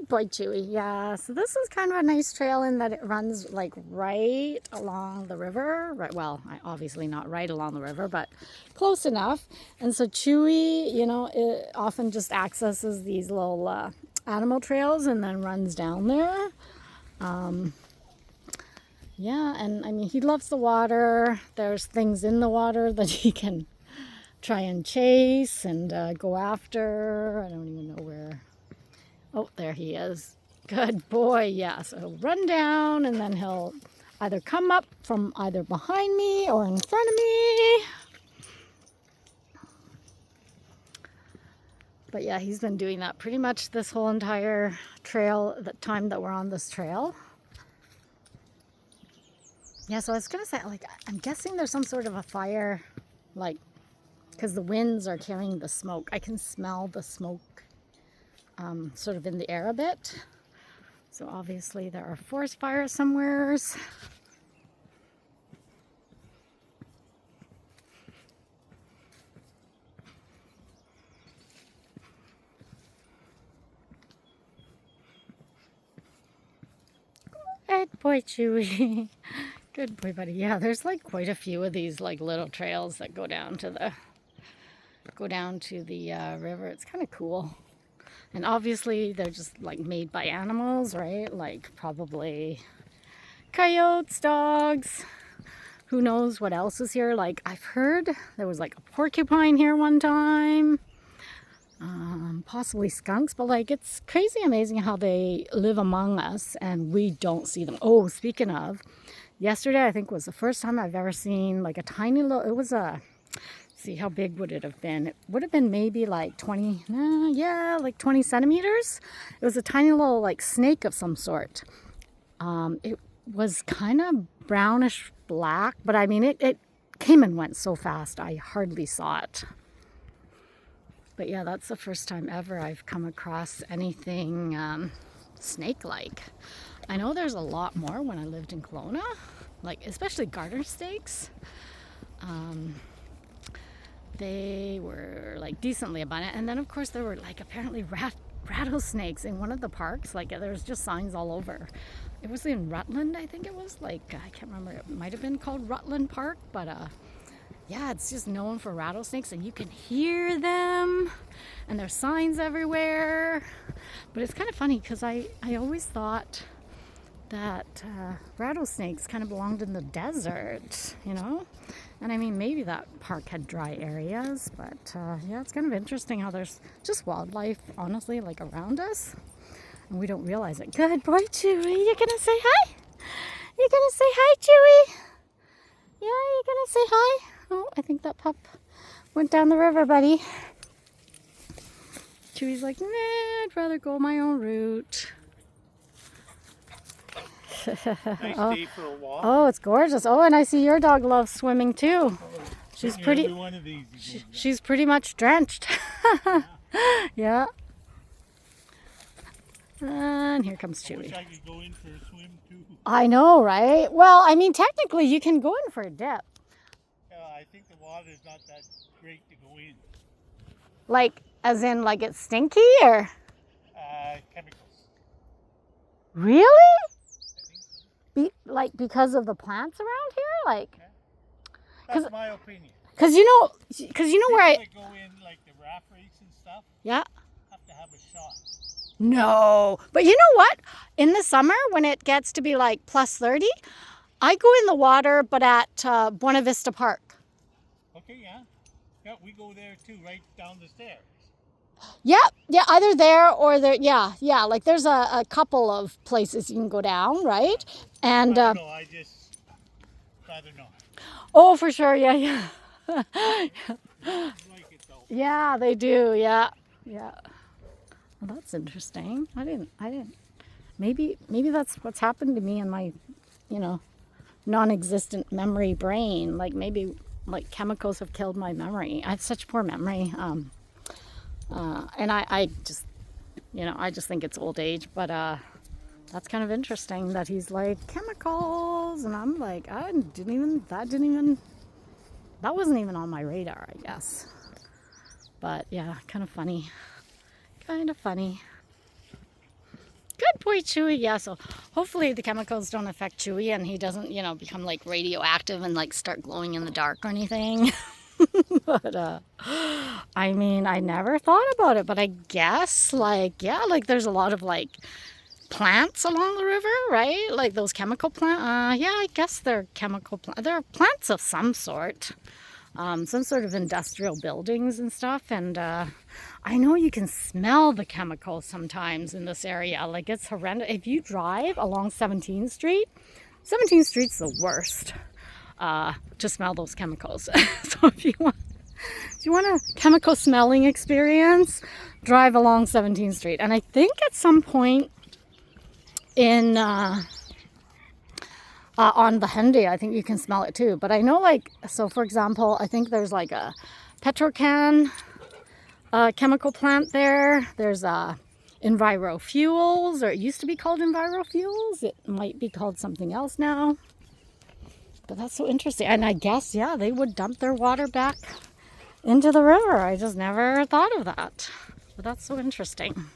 Good boy, Chewy. Yeah, so this is kind of a nice trail in that it runs like right along the river. Right, well, obviously not right along the river, but close enough. And so Chewy, it often just accesses these little animal trails and then runs down there. Yeah, and I mean, he loves the water. There's things in the water that he can try and chase and go after. I don't even know where. Oh, there he is. Good boy. Yeah, so he'll run down and then he'll either come up from either behind me or in front of me. But yeah, he's been doing that pretty much this whole entire trail, the time that we're on this trail. Yeah, so I was gonna say, like, I'm guessing there's some sort of a fire, like, because the winds are carrying the smoke. I can smell the smoke sort of in the air a bit. So obviously there are forest fires somewheres. Good boy, Chewy. Good boy, buddy. Yeah, there's like quite a few of these like little trails that go down to the river. It's kind of cool. And obviously they're just like made by animals, right? Like probably coyotes, dogs, who knows what else is here. Like I've heard there was like a porcupine here one time, possibly skunks, but like it's crazy amazing how they live among us and we don't see them. Oh, speaking of, yesterday I think was the first time I've ever seen like a tiny little, it was a, see how big would it have been? It would have been maybe like 20, like 20 centimeters. It was a tiny little like snake of some sort. It was kind of brownish black, but I mean it came and went so fast I hardly saw it. But yeah, that's the first time ever I've come across anything snake-like. I know there's a lot more when I lived in Kelowna, like especially garter snakes. They were like decently abundant, and then of course there were like apparently rattlesnakes in one of the parks. Like there was just signs all over. It was in Rutland, I think it was. Like I can't remember. It might have been called Rutland Park, but yeah, it's just known for rattlesnakes, and you can hear them, and there's signs everywhere. But it's kind of funny because I always thought that rattlesnakes kind of belonged in the desert, And I mean, maybe that park had dry areas, but yeah, it's kind of interesting how there's just wildlife, honestly, like around us, and we don't realize it. Good boy, Chewy. You gonna say hi? You gonna say hi, Chewy? Yeah, you gonna say hi? Oh, I think that pup went down the river, buddy. Chewy's like, nah, I'd rather go my own route. Nice day for a walk. Oh, it's gorgeous. Oh, and I see your dog loves swimming too. She's pretty. She's pretty much drenched. Yeah. And here comes Chewy. I wish I could go in for a swim too. I know, right? Well, I mean, technically, you can go in for a dip. I think the water is not that great to go in. Like, as in, like it's stinky, or? Chemicals. Really? So. Because of the plants around here, like. Yeah. That's my opinion. Because you know where I go in like the raft race and stuff. Yeah. Have to have a shot. No, but you know what? In the summer, when it gets to be like plus 30, I go in the water, but at Buena Vista Park. Okay, yeah. Yeah, we go there too, right down the stairs. Yeah, either there or there. Yeah, like there's a couple of places you can go down, right? And I don't know, I just rather not. Oh, for sure, yeah. Like it though. Yeah, they do, yeah. Well, that's interesting. I didn't. Maybe that's what's happened to me in my, non-existent memory brain. Like maybe like chemicals have killed my memory. I have such poor memory. And I just, I just think it's old age. But that's kind of interesting that he's like chemicals, and I'm like, that wasn't even on my radar, I guess. But yeah, kind of funny. boy Chewy. Yeah, so hopefully the chemicals don't affect Chewy and he doesn't, you know, become like radioactive and like start glowing in the dark or anything. But I mean, I never thought about it, but I guess like, yeah, like there's a lot of like plants along the river, right? Like those chemical plants. Yeah, I guess they're chemical plants. They're plants of some sort. Some sort of industrial buildings and stuff. And I know you can smell the chemicals sometimes in this area. Like it's horrendous. If you drive along 17th Street, 17th Street's the worst to smell those chemicals. So if you want a chemical smelling experience, drive along 17th Street. And I think at some point in on the Henday, I think you can smell it too. But I know, like, so for example, I think there's like a Petrocan chemical plant there. There's Envirofuels, or it used to be called Envirofuels. It might be called something else now. But that's so interesting. And I guess, yeah, they would dump their water back into the river. I just never thought of that. But that's so interesting.